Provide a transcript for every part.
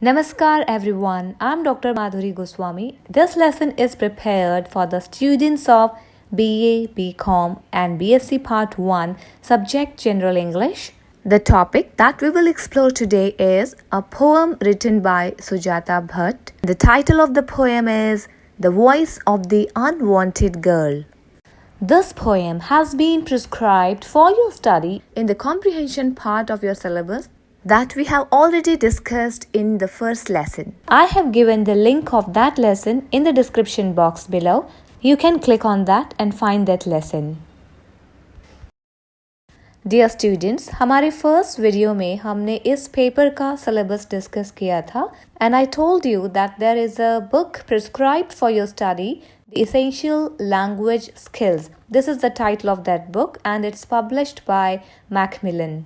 Namaskar everyone, I'm Dr. Madhuri Goswami. This lesson is prepared for the students of BA, BCom and BSc Part 1, Subject General English. The topic that we will explore today is a poem written by Sujata Bhatt. The title of the poem is The Voice of the Unwanted Girl. This poem has been prescribed for your study in the comprehension part of your syllabus that we have already discussed in the first lesson. I have given the link of that lesson in the description box below. You can click on that and find that lesson. Dear students, हमारे first video में हमने इस paper का syllabus discuss किया था and I told you that there is a book prescribed for your study, The Essential Language Skills. This is the title of that book and it's published by Macmillan.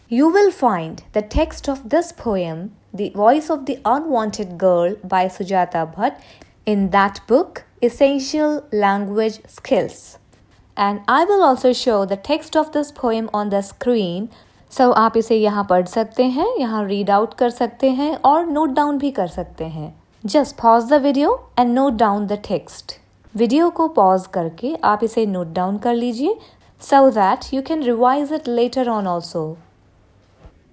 You will find the text of this poem, The Voice of the Unwanted Girl by Sujata Bhatt, in that book, Essential Language Skills. And I will also show the text of this poem on the screen. So आप इसे यहाँ पढ़ सकते हैं, यहाँ read out कर सकते हैं और note down भी कर सकते हैं. Just pause the video and note down the text. Video को pause करके आप इसे note down कर लीजिए so that you can revise it later on also.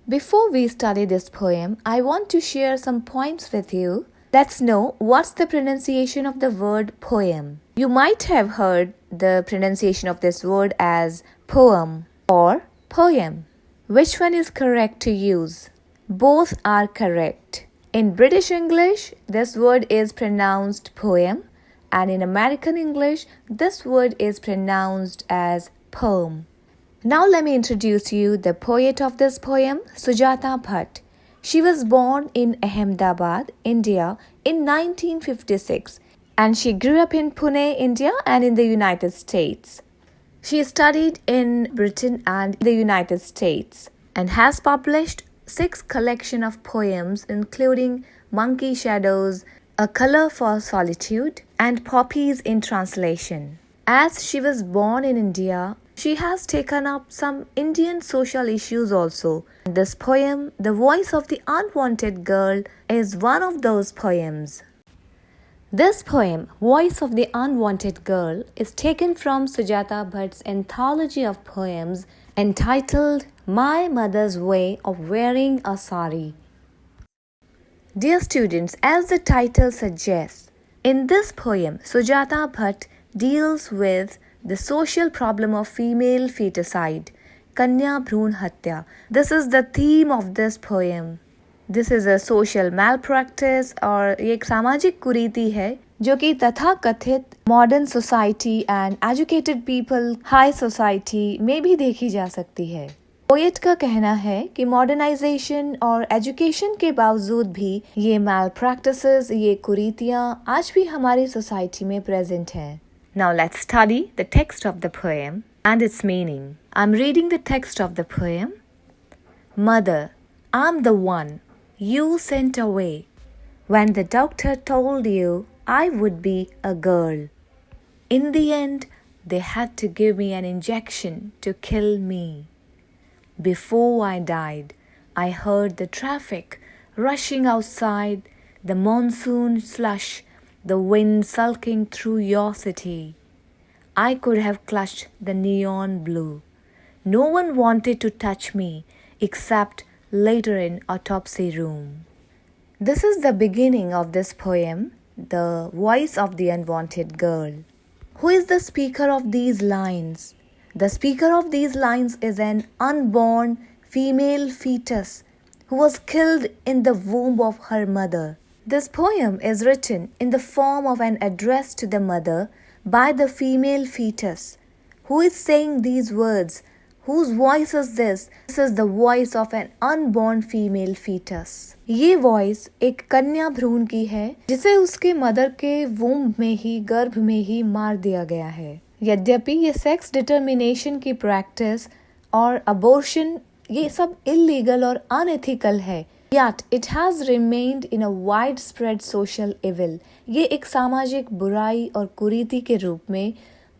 Before we study this poem, I want to share some points with you. Let's know what's the pronunciation of the word poem. You might have heard the pronunciation of this word as poem or poem. Which one is correct to use? Both are correct. In British English, this word is pronounced poem, and in American English, this word is pronounced as poem. Now let me introduce you the poet of this poem, Sujata Bhatt. She was born in Ahmedabad, India in 1956 and she grew up in Pune, India and in the United States. She studied in Britain and the United States and has published 6 collections of poems including Monkey Shadows, A Color for Solitude and Poppies in Translation. As she was born in India, she has taken up some Indian social issues also. This poem, The Voice of the Unwanted Girl, is one of those poems. This poem, Voice of the Unwanted Girl, is taken from Sujata Bhatt's anthology of poems entitled My Mother's Way of Wearing a Sari. Dear students, as the title suggests, in this poem, Sujata Bhatt deals with the social problem of female feticide, Kanya Bhroon Hatya. This is the theme of this poem. This is a social malpractice और ये एक सामाजिक कुरीति है जो कि तथा कथित modern society and educated people high society में भी देखी जा सकती है. पोएट का कहना है कि मॉडर्नाइजेशन और एजुकेशन के बावजूद भी ये malpractices, ये कुरीतियाँ आज भी हमारी सोसाइटी में प्रेजेंट हैं. Now let's study the text of the poem and its meaning. I'm reading the text of the poem. Mother, I'm the one you sent away when the doctor told you I would be a girl. In the end, they had to give me an injection to kill me. Before I died, I heard the traffic rushing outside, the monsoon slush, the wind sulking through your city. I could have clutched the neon blue. No one wanted to touch me except later in autopsy room. This is the beginning of this poem, The Voice of the Unwanted Girl. Who is the speaker of these lines? The speaker of these lines is an unborn female fetus who was killed in the womb of her mother. This poem is written in the form of an address to the mother by the female fetus. Who is saying these words? Whose voice is this? This is the voice of an unborn female fetus. ये voice एक कन्या भ्रूण की है जिसे उसके mother के womb में ही गर्भ में ही मार दिया गया है. यद्यपि ये सेक्स डिटर्मिनेशन की प्रैक्टिस और अबॉर्शन ये सब इलीगल और अनएथिकल है. Yet it has remained in a widespread social evil. ये एक सामाजिक बुराई और कुरीति के रूप में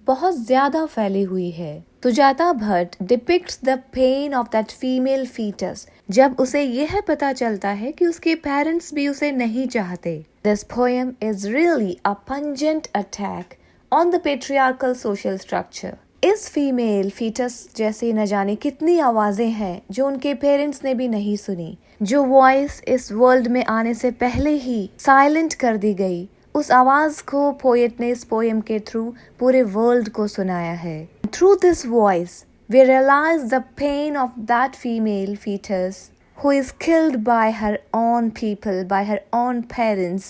बहुत ज़्यादा फैली हुई है. Sujata Bhatt depicts the pain of that female fetus जब उसे यह पता चलता है कि उसके पेरेंट्स भी उसे नहीं चाहते. This poem is really a pungent attack on the patriarchal social structure. इस फीमेल फीटस जैसी न जाने कितनी आवाजें हैं जो उनके पेरेंट्स ने भी नहीं सुनी, जो वॉइस इस वर्ल्ड में आने से पहले ही साइलेंट कर दी गई. उस आवाज को पोएट ने इस पोएम के थ्रू पूरे वर्ल्ड को सुनाया है. Through this voice we realise the pain of that female foetus who is killed by her own people, by her own parents,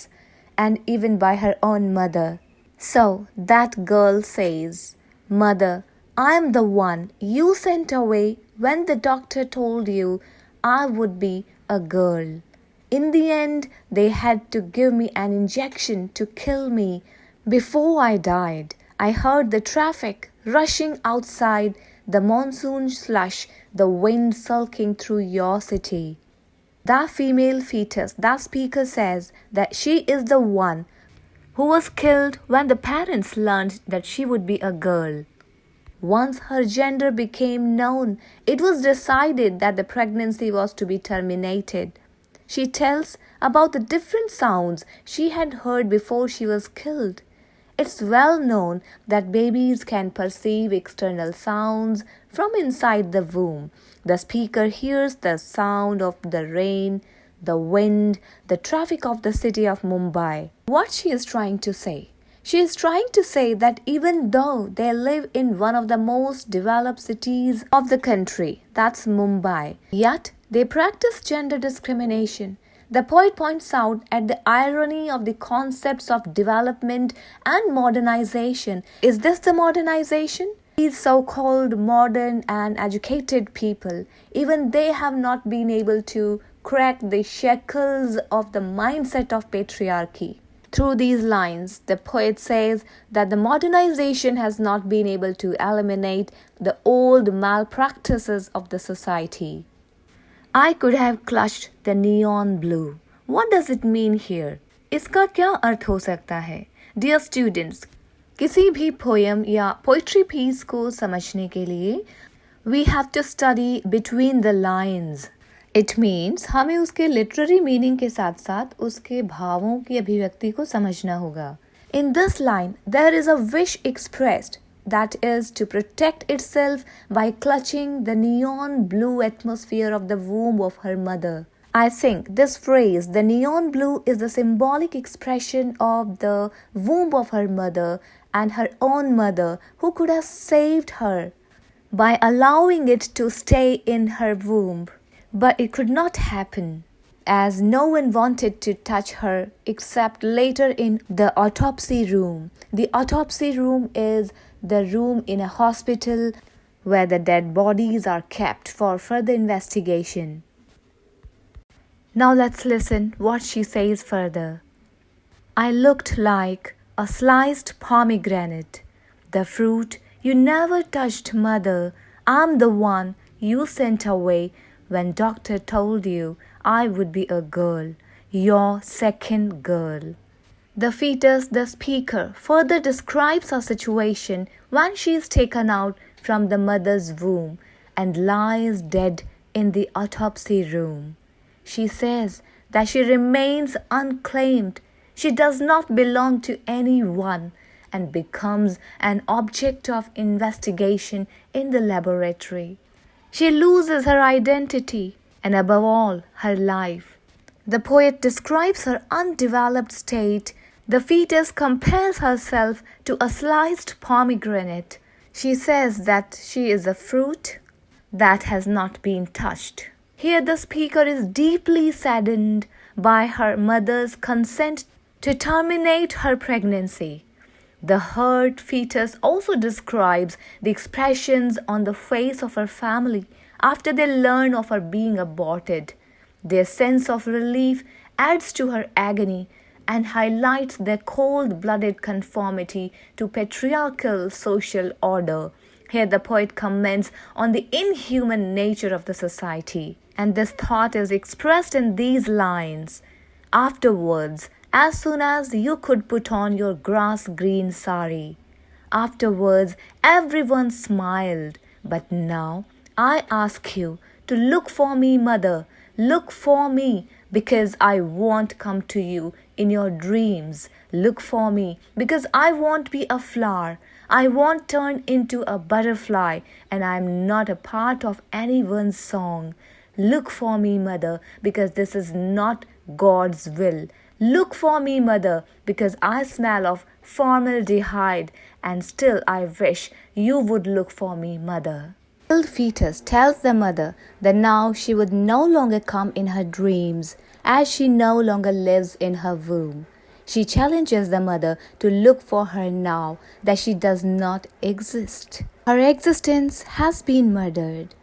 and even by her own mother. So that girl says, "Mother, I am the one you sent away when the doctor told you I would be a girl. In the end, they had to give me an injection to kill me. Before I died, I heard the traffic rushing outside, the monsoon slush, the wind sulking through your city." That female fetus, that speaker says that she is the one who was killed when the parents learned that she would be a girl. Once her gender became known, it was decided that the pregnancy was to be terminated. She tells about the different sounds she had heard before she was killed. It's well known that babies can perceive external sounds from inside the womb. The speaker hears the sound of the rain, the wind, the traffic of the city of Mumbai. What she is trying to say? She is trying to say that even though they live in one of the most developed cities of the country, that's Mumbai, yet they practice gender discrimination. The poet points out at the irony of the concepts of development and modernization. Is this the modernization? These so-called modern and educated people, even they have not been able to crack the shackles of the mindset of patriarchy. Through these lines, the poet says that the modernization has not been able to eliminate the old malpractices of the society. I could have clutched the neon blue. What does it mean here? इसका क्या अर्थ हो सकता है? Dear students, किसी भी poem या poetry piece को समझने के लिए we have to study between the lines. It means हमें उसके literary meaning के साथ साथ उसके भावों की अभिव्यक्ति को समझना होगा. In this line, there is a wish expressed, that is to protect itself by clutching the neon blue atmosphere of the womb of her mother. I think this phrase, the neon blue, is the symbolic expression of the womb of her mother and her own mother, who could have saved her by allowing it to stay in her womb. But it could not happen, as no one wanted to touch her except later in the autopsy room. The autopsy room is the room in a hospital where the dead bodies are kept for further investigation. Now let's listen what she says further. I looked like a sliced pomegranate, the fruit you never touched, mother. I'm the one you sent away when doctor told you I would be a girl, your second girl. The fetus, the speaker, further describes her situation when she is taken out from the mother's womb and lies dead in the autopsy room. She says that she remains unclaimed. She does not belong to anyone and becomes an object of investigation in the laboratory. She loses her identity and, above all, her life. The poet describes her undeveloped state. The fetus compares herself to a sliced pomegranate. She says that she is a fruit that has not been touched. Here the speaker is deeply saddened by her mother's consent to terminate her pregnancy. The hurt fetus also describes the expressions on the face of her family after they learn of her being aborted. Their sense of relief adds to her agony and highlights their cold-blooded conformity to patriarchal social order. Here the poet comments on the inhuman nature of the society, and this thought is expressed in these lines. Afterwards, as soon as you could put on your grass-green sari, afterwards everyone smiled, But now I ask you to look for me, mother. Look for me because I won't come to you in your dreams. Look for me because I won't be a flower. I won't turn into a butterfly and I'm not a part of anyone's song. Look for me, mother, because this is not God's will. Look for me, mother, because I smell of formaldehyde and still I wish you would look for me, mother. The fetus tells the mother that now she would no longer come in her dreams as she no longer lives in her womb. She challenges the mother to look for her now that she does not exist. Her existence has been murdered.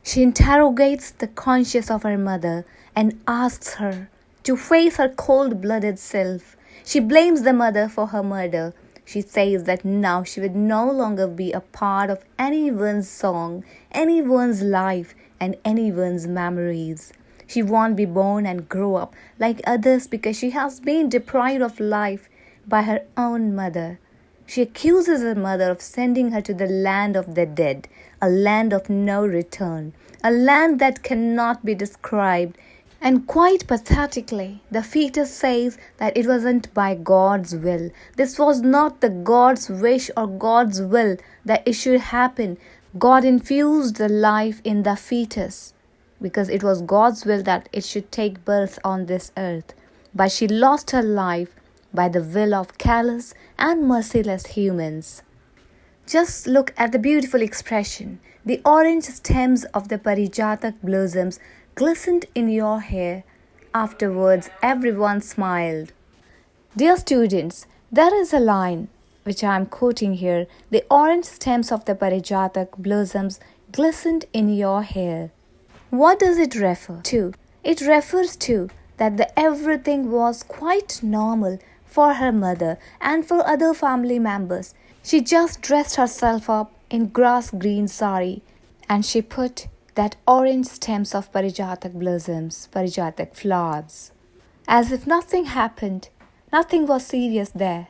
She interrogates the conscience of her mother and asks her to face her cold-blooded self. She blames the mother for her murder. She says that now she would no longer be a part of anyone's song, anyone's life, and anyone's memories. She won't be born and grow up like others because she has been deprived of life by her own mother. She accuses her mother of sending her to the land of the dead, a land of no return, a land that cannot be described. And quite pathetically, the fetus says that it wasn't by God's will. This was not the God's wish or God's will that it should happen. God infused the life in the fetus because it was God's will that it should take birth on this earth. But she lost her life by the will of callous and merciless humans. Just look at the beautiful expression. The orange stems of the Parijatak blossoms glistened in your hair. Afterwards, everyone smiled. Dear students, there is a line which I am quoting here. The orange stems of the Parijatak blossoms glistened in your hair. What does it refer to? It refers to that everything was quite normal for her mother and for other family members. She just dressed herself up in grass green sari and she put that orange stems of Parijatak blossoms, Parijatak flowers. As if nothing happened, nothing was serious there.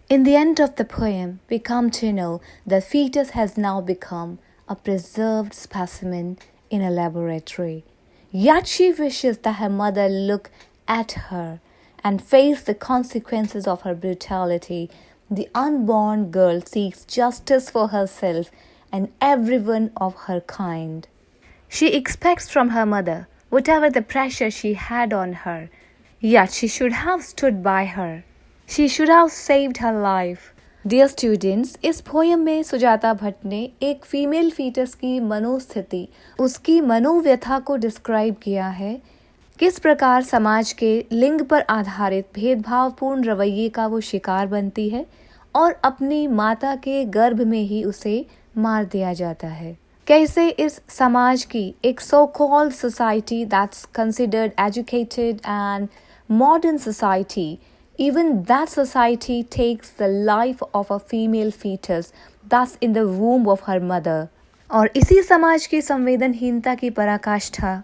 In the end of the poem, we come to know the fetus has now become a preserved specimen in a laboratory. Yet she wishes that her mother look at her and face the consequences of her brutality. The unborn girl seeks justice for herself and everyone of her kind. She expects from her mother whatever the pressure she had on her, yet she should have stood by her. She should have saved her life. Dear students, इस poem में सुजाता भट्ट ने एक female foetus की मनोस्थिति, उसकी मनोव्यथा को describe किया है। किस प्रकार समाज के लिंग पर आधारित भेदभावपूर्ण रवैये का वो शिकार बनती है और अपनी माता के गर्भ में ही उसे मार दिया जाता है। कैसे इस समाज की एक so called society that's considered educated and modern society, even that society takes the life of a female fetus thus in the womb of her mother. और इसी समाज की संवेदनहीनता की पराकाष्ठा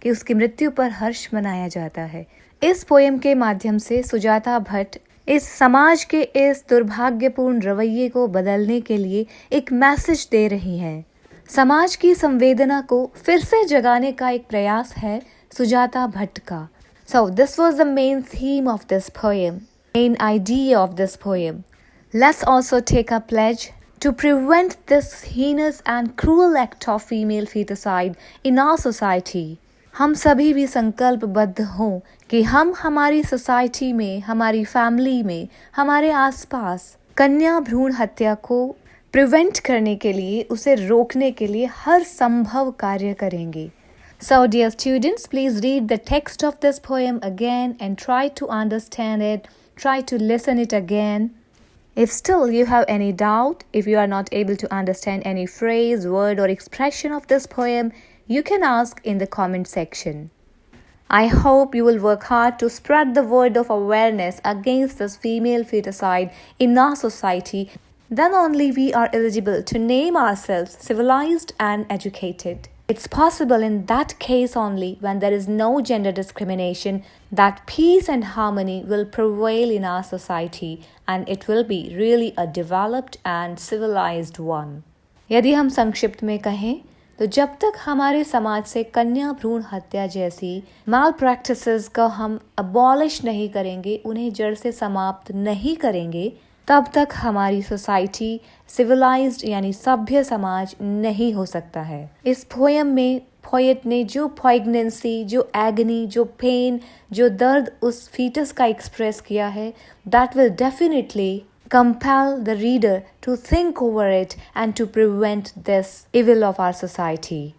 कि उसकी मृत्यु पर हर्ष मनाया जाता है। इस पोएम के माध्यम से सुजाता भट्ट इस समाज के इस दुर्भाग्यपूर्ण रवैये को बदलने के लिए एक मैसेज दे रही हैं। समाज की संवेदना को फिर से जगाने का एक प्रयास है सुजाता भट्ट का। So this was the main theme of this poem, main idea of this poem. Let's also take a pledge to prevent this heinous and cruel act of female feticide in our society. हम सभी भी संकल्पबद्ध हों कि हम हमारी society में, हमारी फैमिली में, हमारे आसपास कन्या भ्रूण हत्या को प्रिवेंट करने के लिए, उसे रोकने के लिए हर संभव कार्य करेंगे। So dear students, please read the text of this poem again and try to understand it, try to listen it again. If still you have any doubt, if you are not able to understand any phrase, word or expression of this poem, you can ask in the comment section. I hope you will work hard to spread the word of awareness against this female feticide in our society. Then only we are eligible to name ourselves civilized and educated. It's possible in that case only, when there is no gender discrimination, that peace and harmony will prevail in our society and it will be really a developed and civilized one. यदि हम संक्षिप्त में कहें तो जब तक हमारे समाज से कन्या भ्रूण हत्या जैसी माल प्रैक्टिसेस का हम अबॉलिश नहीं करेंगे, उन्हें जड़ से समाप्त नहीं करेंगे, तब तक हमारी सोसाइटी सिविलाइज्ड यानी सभ्य समाज नहीं हो सकता है। इस पोयम में पोएट ने जो पोइग्नेंसी, जो एगनी, जो पेन, जो दर्द उस फीटस का एक्सप्रेस किया है, that will definitely compel the reader to think over it and to prevent this evil of our society.